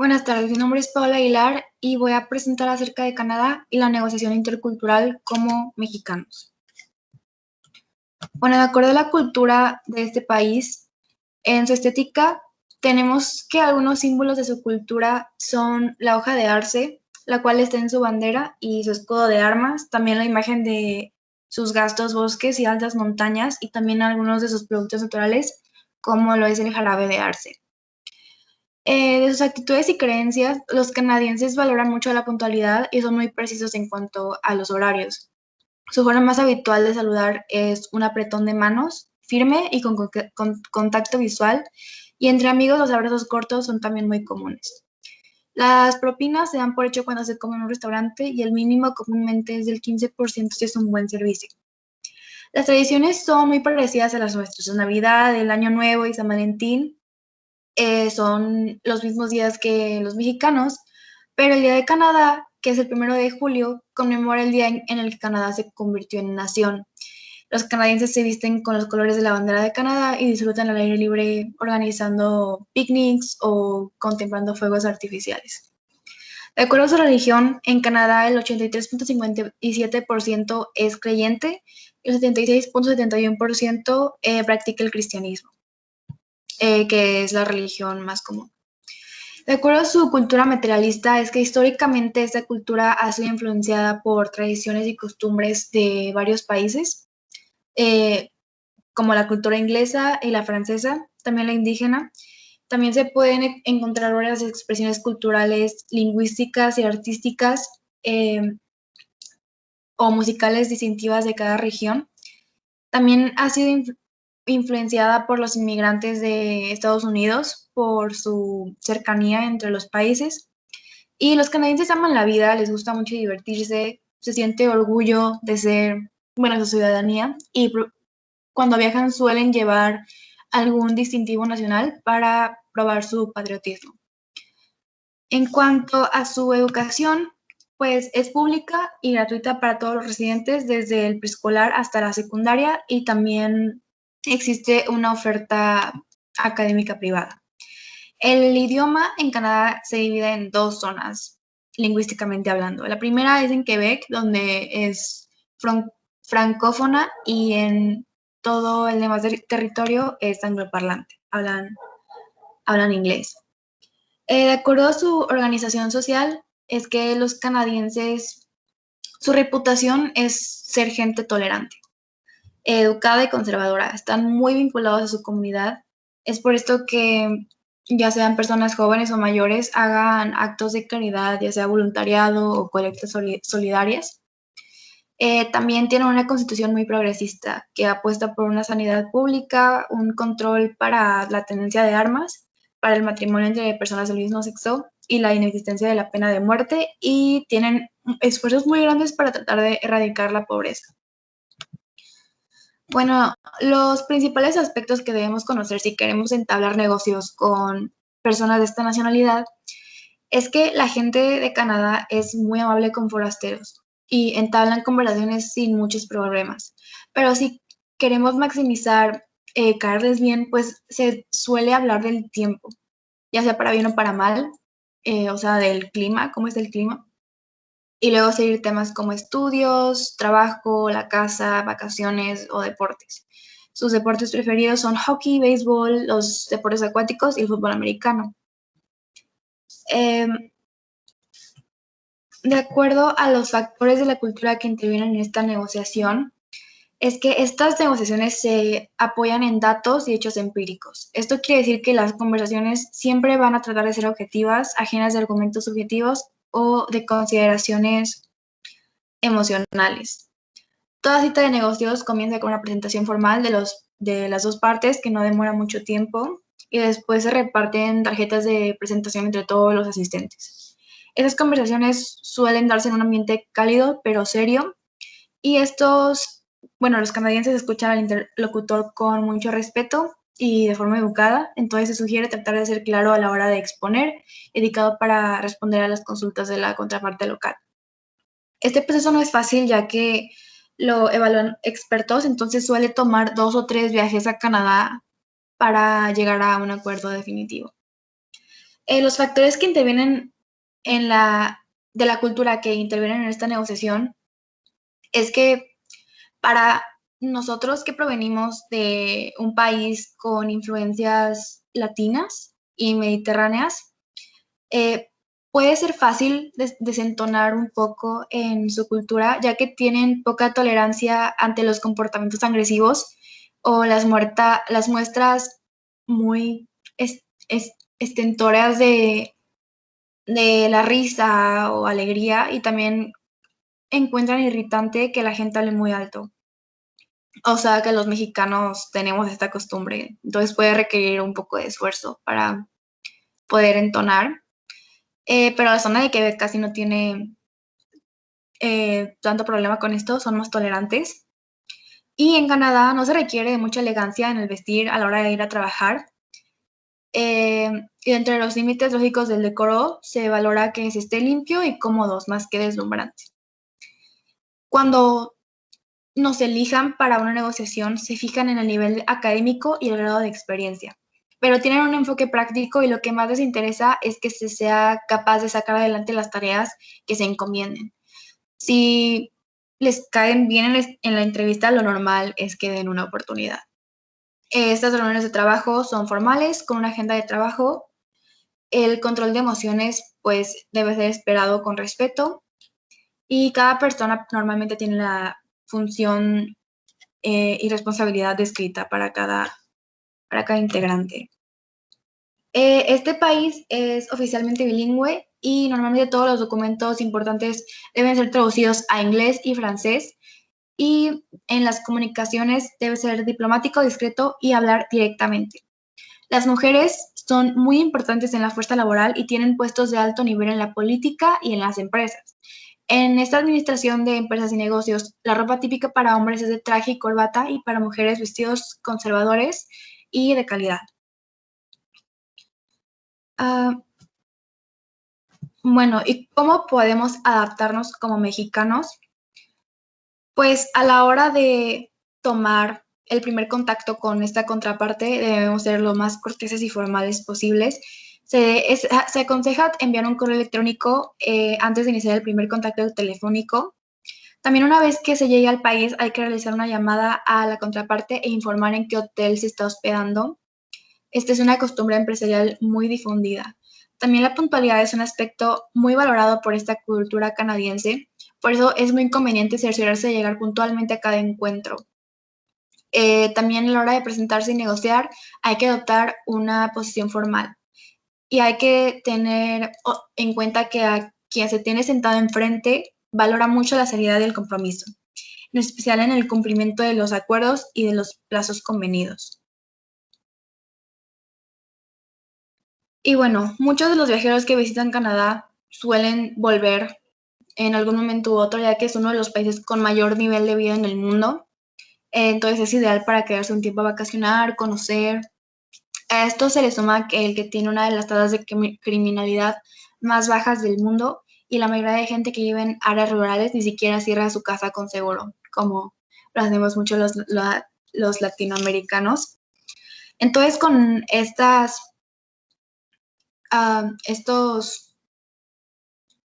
Buenas tardes, mi nombre es Paola Aguilar y voy a presentar acerca de Canadá y la negociación intercultural como mexicanos. Bueno, de acuerdo a la cultura de este país, en su estética tenemos que algunos símbolos de su cultura son la hoja de arce, la cual está en su bandera y su escudo de armas, también la imagen de sus vastos bosques y altas montañas y también algunos de sus productos naturales, como lo es el jarabe de arce. De sus actitudes y creencias, los canadienses valoran mucho la puntualidad y son muy precisos en cuanto a los horarios. Su forma más habitual de saludar es un apretón de manos, firme y con contacto visual, y entre amigos los abrazos cortos son también muy comunes. Las propinas se dan por hecho cuando se come en un restaurante y el mínimo comúnmente es del 15% si es un buen servicio. Las tradiciones son muy parecidas a las nuestras. La Navidad, el Año Nuevo y San Valentín son los mismos días que los mexicanos, pero el Día de Canadá, que es el 1 de julio, conmemora el día en el que Canadá se convirtió en nación. Los canadienses se visten con los colores de la bandera de Canadá y disfrutan al aire libre organizando picnics o contemplando fuegos artificiales. De acuerdo a su religión, en Canadá el 83.57% es creyente y el 76.71% practica el cristianismo, que es la religión más común. De acuerdo a su cultura materialista, es que históricamente esta cultura ha sido influenciada por tradiciones y costumbres de varios países, eh, como la cultura inglesa y la francesa, también la indígena. También se pueden encontrar varias expresiones culturales, lingüísticas y artísticas eh, o musicales distintivas de cada región. También ha sido influenciada por los inmigrantes de Estados Unidos, por su cercanía entre los países. Y los canadienses aman la vida, les gusta mucho divertirse, se siente orgullo de ser, bueno, su ciudadanía, y cuando viajan suelen llevar algún distintivo nacional para probar su patriotismo. En cuanto a su educación, pues es pública y gratuita para todos los residentes desde el preescolar hasta la secundaria y también existe una oferta académica privada. El idioma en Canadá se divide en dos zonas, lingüísticamente hablando. La primera es en Quebec, donde es francófona, y en todo el demás territorio es angloparlante, hablan inglés. De acuerdo a su organización social, es que los canadienses, su reputación es ser gente tolerante, educada y conservadora. Están muy vinculados a su comunidad. Es por esto que ya sean personas jóvenes o mayores, hagan actos de caridad, ya sea voluntariado o colectas solidarias. También tienen una constitución muy progresista que apuesta por una sanidad pública, un control para la tenencia de armas, para el matrimonio entre personas del mismo sexo y la inexistencia de la pena de muerte, y tienen esfuerzos muy grandes para tratar de erradicar la pobreza. Bueno, los principales aspectos que debemos conocer si queremos entablar negocios con personas de esta nacionalidad es que la gente de Canadá es muy amable con forasteros y entablan conversaciones sin muchos problemas. Pero si queremos maximizar, caerles bien, pues se suele hablar del tiempo, ya sea para bien o para mal, o sea, del clima, cómo es el clima. Y luego seguir temas como estudios, trabajo, la casa, vacaciones o deportes. Sus deportes preferidos son hockey, béisbol, los deportes acuáticos y el fútbol americano. Eh, de acuerdo a los factores de la cultura que intervienen en esta negociación, es que estas negociaciones se apoyan en datos y hechos empíricos. Esto quiere decir que las conversaciones siempre van a tratar de ser objetivas, ajenas de argumentos subjetivos o de consideraciones emocionales. Toda cita de negocios comienza con una presentación formal de las dos partes que no demora mucho tiempo y después se reparten tarjetas de presentación entre todos los asistentes. Esas conversaciones suelen darse en un ambiente cálido pero serio, y los canadienses escuchan al interlocutor con mucho respeto y de forma educada, entonces se sugiere tratar de ser claro a la hora de exponer, dedicado para responder a las consultas de la contraparte local. Este proceso no es fácil ya que lo evalúan expertos, entonces suele tomar 2 o 3 viajes a Canadá para llegar a un acuerdo definitivo. Los factores que intervienen de la cultura que intervienen en esta negociación es que para nosotros que provenimos de un país con influencias latinas y mediterráneas, eh, puede ser fácil desentonar un poco en su cultura, ya que tienen poca tolerancia ante los comportamientos agresivos o las muestras muy estentóreas de la risa o alegría, y también encuentran irritante que la gente hable muy alto. O sea que los mexicanos tenemos esta costumbre, entonces puede requerir un poco de esfuerzo para poder entonar. Pero la zona de Quebec casi no tiene tanto problema con esto, son más tolerantes. Y en Canadá no se requiere de mucha elegancia en el vestir a la hora de ir a trabajar. Y entre los límites lógicos del decoro se valora que se esté limpio y cómodos más que deslumbrante. Cuando nos elijan para una negociación, se fijan en el nivel académico y el grado de experiencia, pero tienen un enfoque práctico y lo que más les interesa es que se sea capaz de sacar adelante las tareas que se encomienden. Si les caen bien en la entrevista, lo normal es que den una oportunidad. Estas reuniones de trabajo son formales, con una agenda de trabajo. El control de emociones, pues, debe ser esperado con respeto, y cada persona normalmente tiene la función y responsabilidad descrita para cada integrante. Este país es oficialmente bilingüe y normalmente todos los documentos importantes deben ser traducidos a inglés y francés, y en las comunicaciones debe ser diplomático, discreto y hablar directamente. Las mujeres son muy importantes en la fuerza laboral y tienen puestos de alto nivel en la política y en las empresas. En esta administración de empresas y negocios, la ropa típica para hombres es de traje y corbata, y para mujeres vestidos conservadores y de calidad. Ah, bueno, ¿y cómo podemos adaptarnos como mexicanos? Pues a la hora de tomar el primer contacto con esta contraparte, debemos ser lo más corteses y formales posibles. Se aconseja enviar un correo electrónico antes de iniciar el primer contacto telefónico. También una vez que se llegue al país hay que realizar una llamada a la contraparte e informar en qué hotel se está hospedando. Esta es una costumbre empresarial muy difundida. También la puntualidad es un aspecto muy valorado por esta cultura canadiense, por eso es muy conveniente cerciorarse de llegar puntualmente a cada encuentro. También a la hora de presentarse y negociar hay que adoptar una posición formal, y hay que tener en cuenta que a quien se tiene sentado enfrente valora mucho la seriedad y el compromiso, en especial en el cumplimiento de los acuerdos y de los plazos convenidos. Y bueno, muchos de los viajeros que visitan Canadá suelen volver en algún momento u otro, ya que es uno de los países con mayor nivel de vida en el mundo. Entonces es ideal para quedarse un tiempo a vacacionar, conocer. A esto se le suma que el que tiene una de las tasas de criminalidad más bajas del mundo, y la mayoría de gente que vive en áreas rurales ni siquiera cierra su casa con seguro, como lo hacemos mucho los latinoamericanos. Entonces, con estos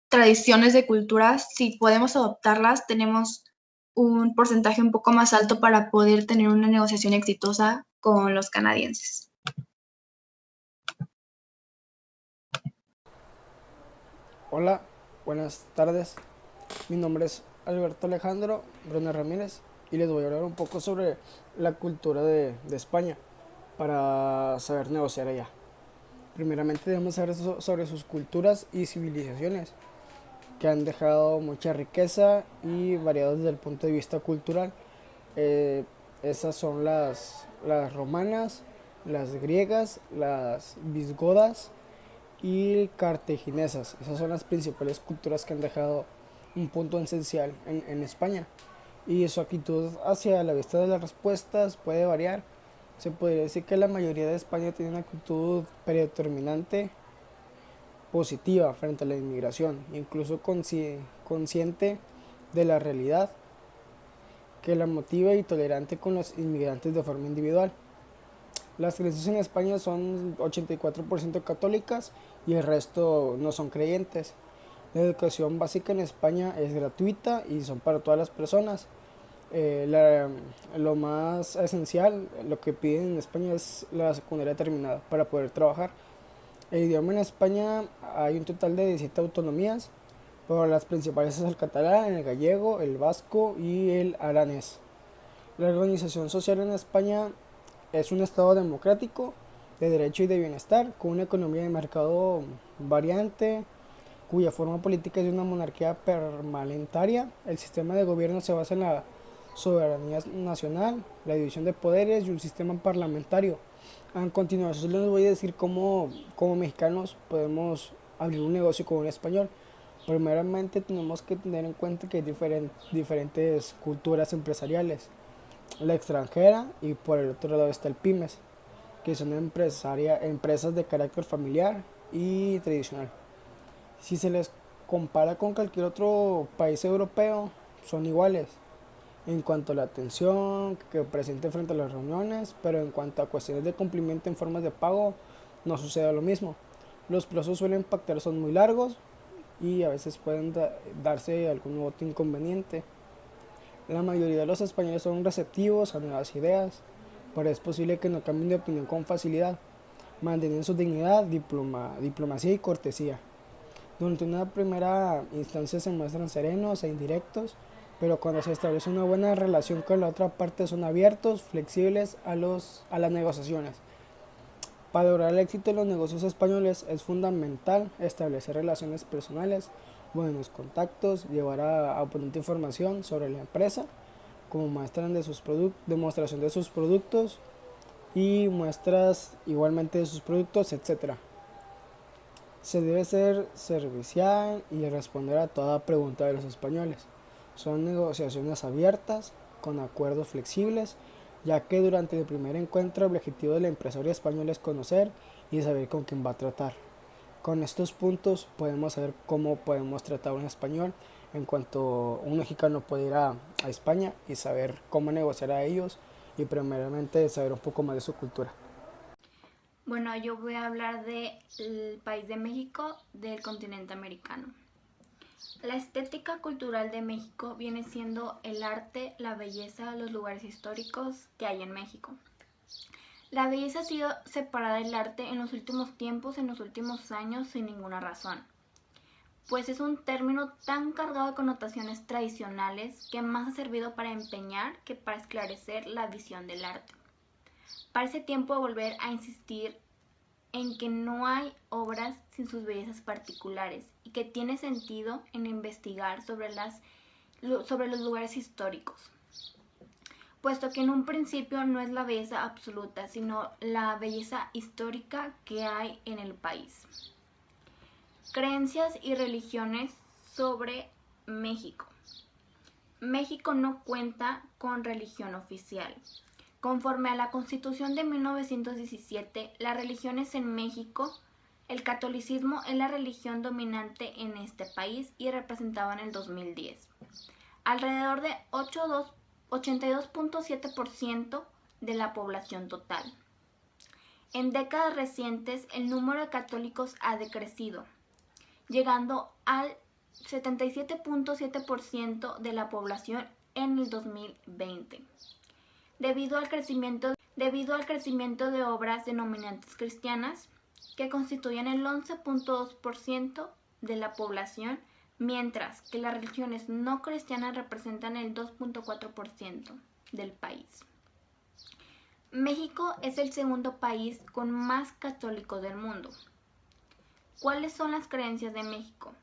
tradiciones de culturas, si podemos adoptarlas, tenemos un porcentaje un poco más alto para poder tener una negociación exitosa con los canadienses. Hola, buenas tardes. Mi nombre es Alberto Alejandro Bruno Ramírez y les voy a hablar un poco sobre la cultura de España para saber negociar allá. Primeramente debemos saber sobre sus culturas y civilizaciones que han dejado mucha riqueza y variedad desde el punto de vista cultural. Eh, Esas son las romanas, las griegas, las visigodas y cartaginesas. Esas son las principales culturas que han dejado un punto esencial en España. Y su actitud hacia la vista de las respuestas puede variar. Se podría decir que la mayoría de España tiene una actitud predeterminante positiva frente a la inmigración, incluso consciente de la realidad que la motiva y tolerante con los inmigrantes de forma individual. Las creencias en España son 84% católicas y el resto no son creyentes. La educación básica en España es gratuita y son para todas las personas. Eh, la- lo más esencial, lo que piden en España es la secundaria terminada para poder trabajar. El idioma en España hay un total de 17 autonomías, pero las principales es el catalán, el gallego, el vasco y el aranés. La organización social en España es un estado democrático de derecho y de bienestar, con una economía de mercado variante, cuya forma política es de una monarquía parlamentaria. El sistema de gobierno se basa en la soberanía nacional, la división de poderes y un sistema parlamentario. A continuación les voy a decir cómo, como mexicanos podemos abrir un negocio con un español. Primeramente tenemos que tener en cuenta que hay diferentes culturas empresariales. La extranjera y por el otro lado está el pymes, que son empresas de carácter familiar y tradicional. Si se les compara con cualquier otro país europeo, son iguales en cuanto a la atención que presente frente a las reuniones, pero en cuanto a cuestiones de cumplimiento en formas de pago, no sucede lo mismo. Los plazos suelen pactar son muy largos y a veces pueden darse algún otro inconveniente. La mayoría de los españoles son receptivos a nuevas ideas, pero es posible que no cambien de opinión con facilidad, manteniendo su dignidad, diplomacia y cortesía. Durante una primera instancia se muestran serenos e indirectos, pero cuando se establece una buena relación con la otra parte son abiertos, flexibles a las negociaciones. Para lograr el éxito en los negocios españoles es fundamental establecer relaciones personales, buenos contactos, llevar a oponente información sobre la empresa, como muestran de sus demostración de sus productos y muestras igualmente de sus productos, etcétera. Se debe ser servicial y responder a toda pregunta de los españoles. Son negociaciones abiertas, con acuerdos flexibles, ya que durante el primer encuentro el objetivo del empresario español es conocer y saber con quién va a tratar. Con estos puntos podemos saber cómo podemos tratar a un español en cuanto un mexicano puede ir a España y saber cómo negociar a ellos y primeramente saber un poco más de su cultura. Bueno, yo voy a hablar del país de México, del continente americano. La estética cultural de México viene siendo el arte, la belleza, los lugares históricos que hay en México. La belleza ha sido separada del arte en los últimos tiempos, en los últimos años, sin ninguna razón, pues es un término tan cargado de connotaciones tradicionales que más ha servido para empeñar que para esclarecer la visión del arte. Parece tiempo de volver a insistir en que no hay obras sin sus bellezas particulares y que tiene sentido en investigar sobre los lugares históricos, puesto que en un principio no es la belleza absoluta, sino la belleza histórica que hay en el país. Creencias y religiones sobre México. México no cuenta con religión oficial. Conforme a la Constitución de 1917, las religiones en México, el catolicismo es la religión dominante en este país y representaba en el 2010 alrededor de 82.7% de la población total. En décadas recientes, el número de católicos ha decrecido, llegando al 77.7% de la población en el 2020. Debido al crecimiento de obras denominantes cristianas, que constituyen el 11.2% de la población, mientras que las religiones no cristianas representan el 2.4% del país. México es el segundo país con más católicos del mundo. ¿Cuáles son las creencias de México?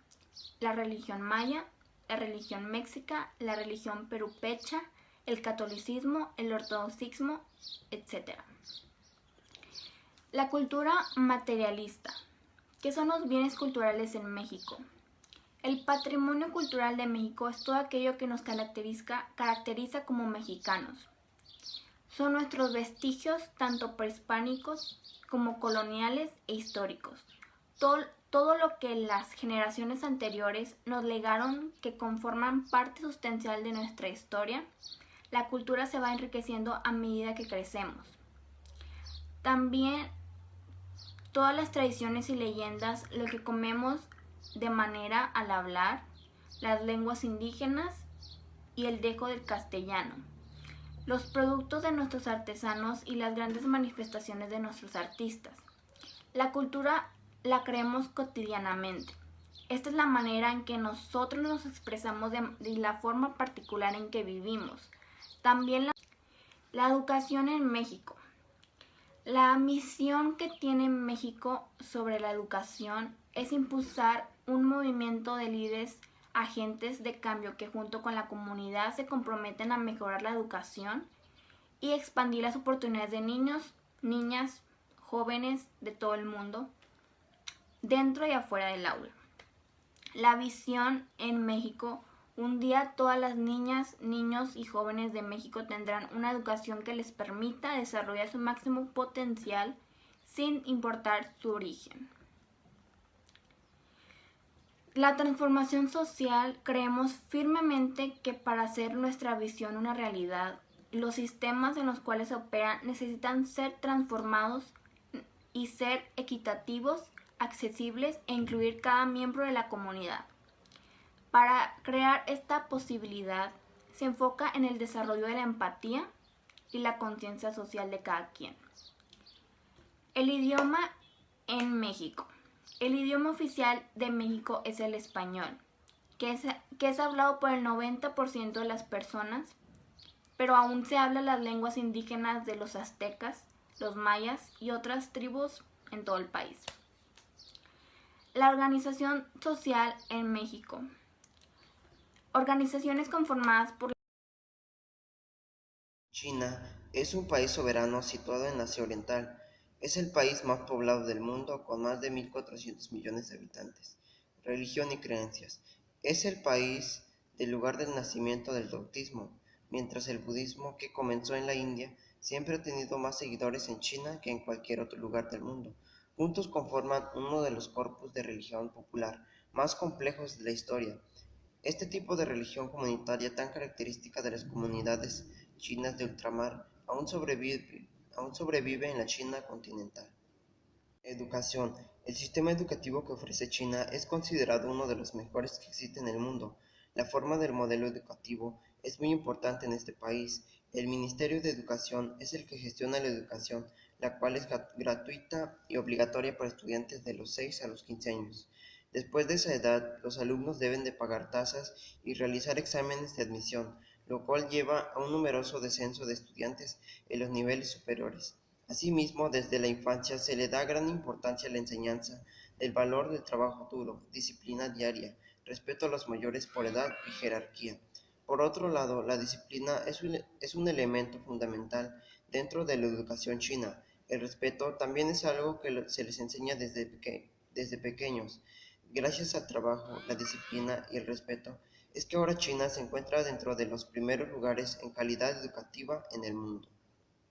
La religión maya, la religión mexica, la religión perupecha, el catolicismo, el ortodoxismo, etc. La cultura materialista. ¿Qué son los bienes culturales en México? El patrimonio cultural de México es todo aquello que nos caracteriza como mexicanos. Son nuestros vestigios tanto prehispánicos como coloniales e históricos. Todo lo que las generaciones anteriores nos legaron que conforman parte sustancial de nuestra historia. La cultura se va enriqueciendo a medida que crecemos. También todas las tradiciones y leyendas, lo que comemos de manera al hablar, las lenguas indígenas y el dejo del castellano, los productos de nuestros artesanos y las grandes manifestaciones de nuestros artistas. La cultura la creemos cotidianamente. Esta es la manera en que nosotros nos expresamos de la forma particular en que vivimos. También la educación en México. La misión que tiene México sobre la educación es impulsar un movimiento de líderes agentes de cambio que junto con la comunidad se comprometen a mejorar la educación y expandir las oportunidades de niños, niñas, jóvenes de todo el mundo, dentro y afuera del aula. La visión en México: un día todas las niñas, niños y jóvenes de México tendrán una educación que les permita desarrollar su máximo potencial sin importar su origen. La transformación social: creemos firmemente que para hacer nuestra visión una realidad, los sistemas en los cuales operan necesitan ser transformados y ser equitativos, accesibles e incluir cada miembro de la comunidad. Para crear esta posibilidad, se enfoca en el desarrollo de la empatía y la conciencia social de cada quien. El idioma en México. El idioma oficial de México es el español, que es hablado por el 90% de las personas, pero aún se hablan las lenguas indígenas de los aztecas, los mayas y otras tribus en todo el país. La organización social en México. Organizaciones conformadas por China es un país soberano situado en Asia Oriental. Es el país más poblado del mundo con más de 1.400 millones de habitantes. Religión y creencias. Es el país del lugar del nacimiento del taoísmo, mientras el budismo, que comenzó en la India, siempre ha tenido más seguidores en China que en cualquier otro lugar del mundo. Juntos conforman uno de los corpus de religión popular más complejos de la historia. Este tipo de religión comunitaria tan característica de las comunidades chinas de ultramar aún sobrevive en la China continental. Educación. El sistema educativo que ofrece China es considerado uno de los mejores que existe en el mundo. La forma del modelo educativo es muy importante en este país. El Ministerio de Educación es el que gestiona la educación, la cual es gratuita y obligatoria para estudiantes de los 6 a los 15 años. Después de esa edad, los alumnos deben de pagar tasas y realizar exámenes de admisión, lo cual lleva a un numeroso descenso de estudiantes en los niveles superiores. Asimismo, desde la infancia se le da gran importancia a la enseñanza del valor del trabajo duro, disciplina diaria, respeto a los mayores por edad y jerarquía. Por otro lado, la disciplina es un elemento fundamental dentro de la educación china. El respeto también es algo que se les enseña desde pequeños. Gracias al trabajo, la disciplina y el respeto, es que ahora China se encuentra dentro de los primeros lugares en calidad educativa en el mundo.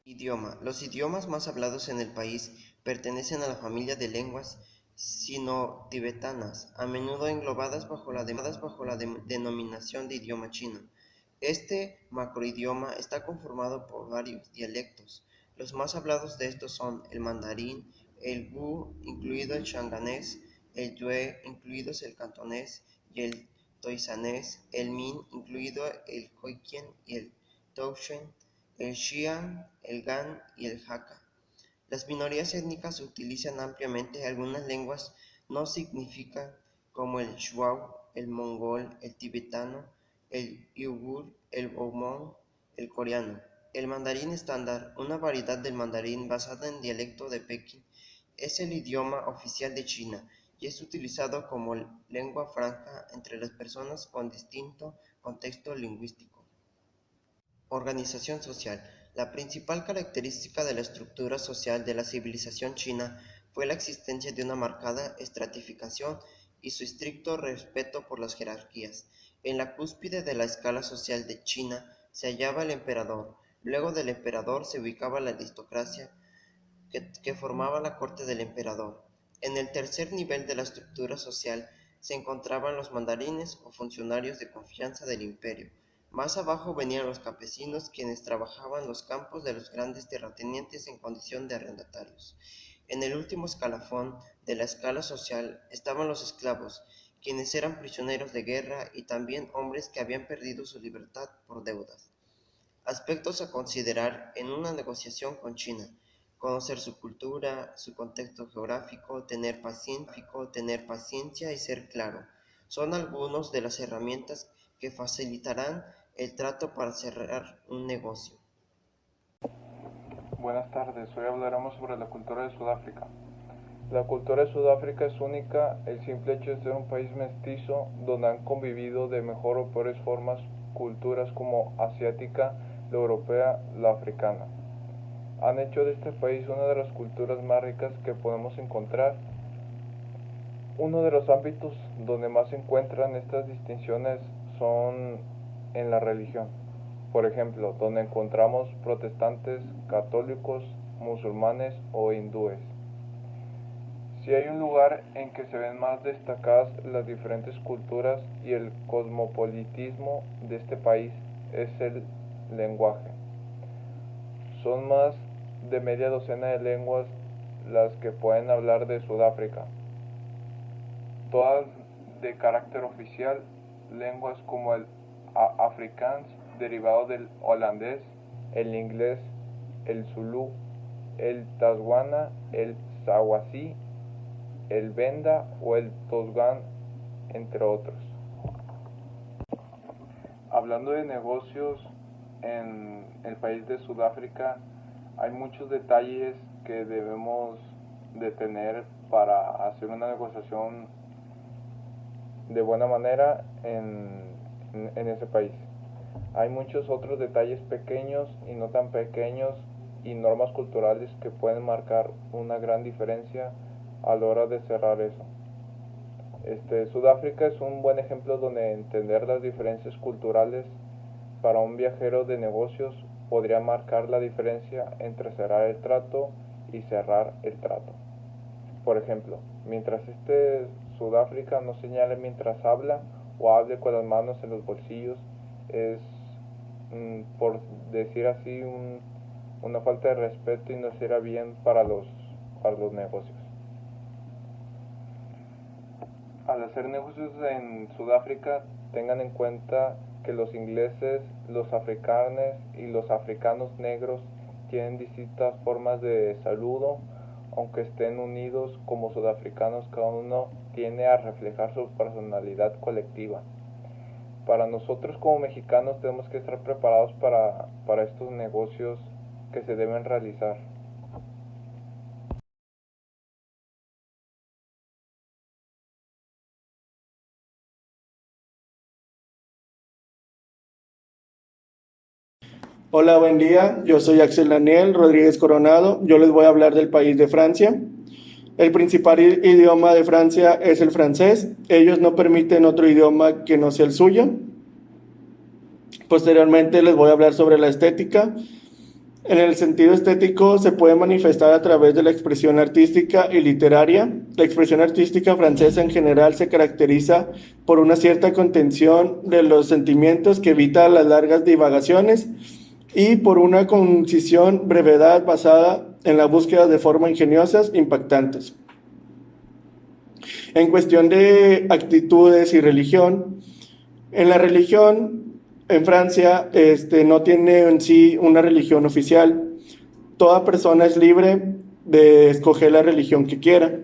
Idioma. Los idiomas más hablados en el país pertenecen a la familia de lenguas sino-tibetanas, a menudo englobadas bajo la denominación de idioma chino. Este macroidioma está conformado por varios dialectos. Los más hablados de estos son el mandarín, el wu, incluido el shanganés, el yue, incluidos el cantonés y el toisanés, el min, incluido el hokkien y el toushen, el xiang, el gan y el hakka. Las minorías étnicas utilizan ampliamente algunas lenguas no significan como el shuao, el mongol, el tibetano, el uigur, el hmong, el coreano. El mandarín estándar, una variedad del mandarín basada en dialecto de Pekín, es el idioma oficial de China y es utilizado como lengua franca entre las personas con distinto contexto lingüístico. Organización social. La principal característica de la estructura social de la civilización china fue la existencia de una marcada estratificación y su estricto respeto por las jerarquías. En la cúspide de la escala social de China se hallaba el emperador. Luego del emperador se ubicaba la aristocracia que formaba la corte del emperador. En el tercer nivel de la estructura social se encontraban los mandarines o funcionarios de confianza del imperio. Más abajo venían los campesinos, quienes trabajaban los campos de los grandes terratenientes en condición de arrendatarios. En el último escalafón de la escala social estaban los esclavos, quienes eran prisioneros de guerra y también hombres que habían perdido su libertad por deudas. Aspectos a considerar en una negociación con China: conocer su cultura, su contexto geográfico, tener paciencia y ser claro. Son algunas de las herramientas que facilitarán el trato para cerrar un negocio. Buenas tardes, hoy hablaremos sobre la cultura de Sudáfrica. La cultura de Sudáfrica es única. El simple hecho de ser un país mestizo donde han convivido de mejor o peores formas culturas como asiática, la europea, la africana. Han hecho de este país una de las culturas más ricas que podemos encontrar. Uno de los ámbitos donde más se encuentran estas distinciones son en la religión. Por ejemplo, donde encontramos protestantes, católicos, musulmanes o hindúes. Si hay un lugar en que se ven más destacadas las diferentes culturas y el cosmopolitismo de este país, es el lenguaje. Son más de media docena de lenguas las que pueden hablar de Sudáfrica, todas de carácter oficial, lenguas como el Afrikaans, derivado del holandés, el inglés, el zulú, el Tswana, el Sawasi, el Venda o el Tosgan, entre otros. Hablando de negocios en el país de Sudáfrica, hay muchos detalles que debemos de tener para hacer una negociación de buena manera en ese país. Hay muchos otros detalles pequeños y no tan pequeños y normas culturales que pueden marcar una gran diferencia a la hora de cerrar eso. Sudáfrica es un buen ejemplo donde entender las diferencias culturales para un viajero de negocios podría marcar la diferencia entre cerrar el trato y cerrar el trato. Por ejemplo, mientras Sudáfrica no señale mientras habla o hable con las manos en los bolsillos, es, por decir así, una falta de respeto y no será bien para los negocios. Al hacer negocios en Sudáfrica, tengan en cuenta que los ingleses, los africanos y los africanos negros tienen distintas formas de saludo. Aunque estén unidos como sudafricanos, cada uno tiende a reflejar su personalidad colectiva. Para nosotros como mexicanos tenemos que estar preparados para estos negocios que se deben realizar. Hola, buen día. Yo soy Axel Daniel Rodríguez Coronado. Yo les voy a hablar del país de Francia. El principal idioma de Francia es el francés. Ellos no permiten otro idioma que no sea el suyo. Posteriormente les voy a hablar sobre la estética. En el sentido estético se puede manifestar a través de la expresión artística y literaria. La expresión artística francesa en general se caracteriza por una cierta contención de los sentimientos que evita las largas divagaciones y por una concisión, brevedad basada en la búsqueda de formas ingeniosas impactantes. En cuestión de actitudes y religión, en la religión en Francia no tiene en sí una religión oficial. Toda persona es libre de escoger la religión que quiera.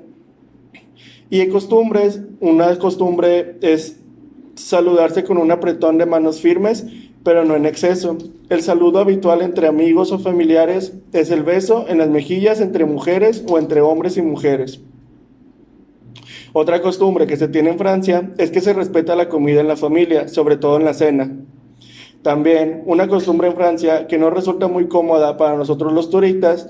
Y en costumbres, una costumbre es saludarse con un apretón de manos firmes, pero no en exceso. El saludo habitual entre amigos o familiares es el beso en las mejillas entre mujeres o entre hombres y mujeres. Otra costumbre que se tiene en Francia es que se respeta la comida en la familia, sobre todo en la cena. También una costumbre en Francia que no resulta muy cómoda para nosotros los turistas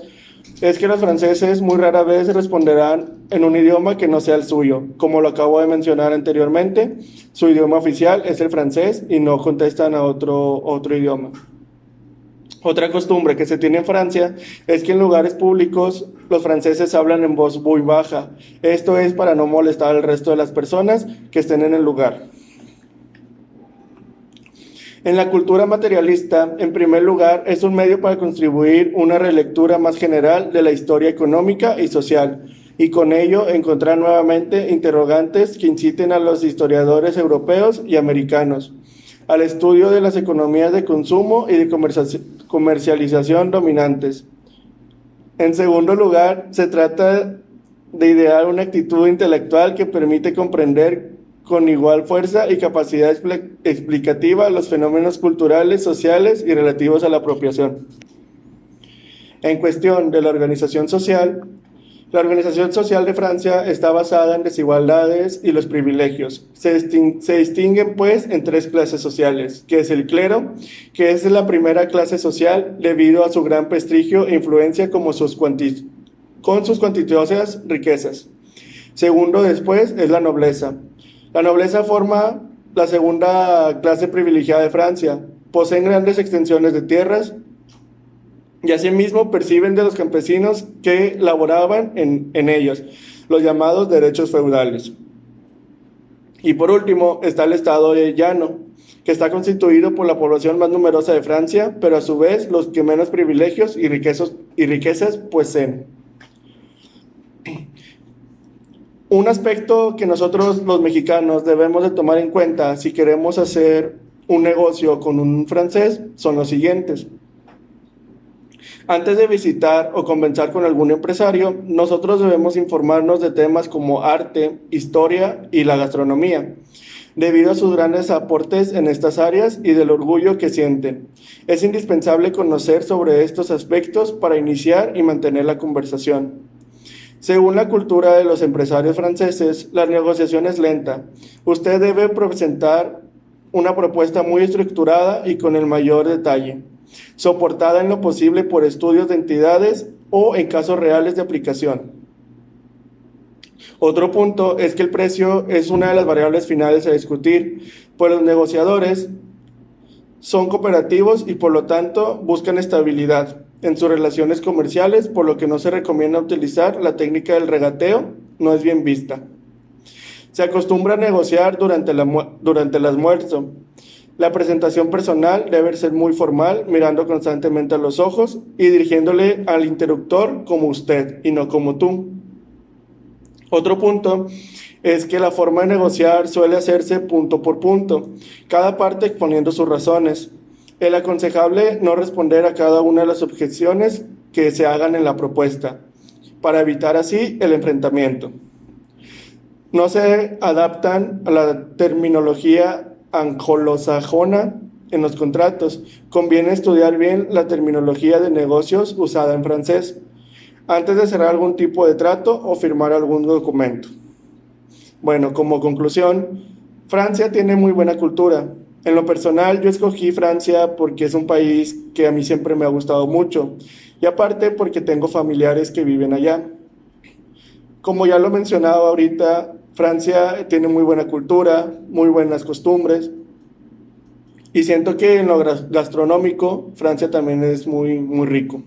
es que los franceses muy rara vez responderán en un idioma que no sea el suyo. Como lo acabo de mencionar anteriormente, su idioma oficial es el francés y no contestan a otro idioma. Otra costumbre que se tiene en Francia es que en lugares públicos los franceses hablan en voz muy baja. Esto es para no molestar al resto de las personas que estén en el lugar. En la cultura materialista, en primer lugar, es un medio para contribuir una relectura más general de la historia económica y social, y con ello encontrar nuevamente interrogantes que inciten a los historiadores europeos y americanos al estudio de las economías de consumo y de comercialización dominantes. En segundo lugar, se trata de idear una actitud intelectual que permite comprender con igual fuerza y capacidad explicativa los fenómenos culturales, sociales y relativos a la apropiación. En cuestión de la organización social de Francia está basada en desigualdades y los privilegios. Se distinguen, pues, en tres clases sociales, que es el clero, que es la primera clase social debido a su gran prestigio e influencia con sus cuantitosas riquezas. Segundo, después, es la nobleza. La nobleza forma la segunda clase privilegiada de Francia. Poseen grandes extensiones de tierras y asimismo perciben de los campesinos que laboraban en ellos, los llamados derechos feudales. Y por último está el estado de llano, que está constituido por la población más numerosa de Francia, pero a su vez los que menos privilegios y riquezas poseen. Un aspecto que nosotros los mexicanos debemos de tomar en cuenta si queremos hacer un negocio con un francés son los siguientes. Antes de visitar o conversar con algún empresario, nosotros debemos informarnos de temas como arte, historia y la gastronomía, debido a sus grandes aportes en estas áreas y del orgullo que sienten. Es indispensable conocer sobre estos aspectos para iniciar y mantener la conversación. Según la cultura de los empresarios franceses, la negociación es lenta. Usted debe presentar una propuesta muy estructurada y con el mayor detalle, soportada en lo posible por estudios de entidades o en casos reales de aplicación. Otro punto es que el precio es una de las variables finales a discutir, pues los negociadores son cooperativos y por lo tanto buscan estabilidad en sus relaciones comerciales, por lo que no se recomienda utilizar la técnica del regateo, no es bien vista. Se acostumbra a negociar durante el almuerzo. La presentación personal debe ser muy formal, mirando constantemente a los ojos y dirigiéndole al interlocutor como usted y no como tú. Otro punto es que la forma de negociar suele hacerse punto por punto, cada parte exponiendo sus razones. Es aconsejable no responder a cada una de las objeciones que se hagan en la propuesta, para evitar así el enfrentamiento. No se adaptan a la terminología anglosajona en los contratos. Conviene estudiar bien la terminología de negocios usada en francés antes de cerrar algún tipo de trato o firmar algún documento. Bueno, como conclusión, Francia tiene muy buena cultura. En lo personal, yo escogí Francia porque es un país que a mí siempre me ha gustado mucho, y aparte porque tengo familiares que viven allá. Como ya lo mencionaba ahorita, Francia tiene muy buena cultura, muy buenas costumbres, y siento que en lo gastronómico Francia también es muy rico.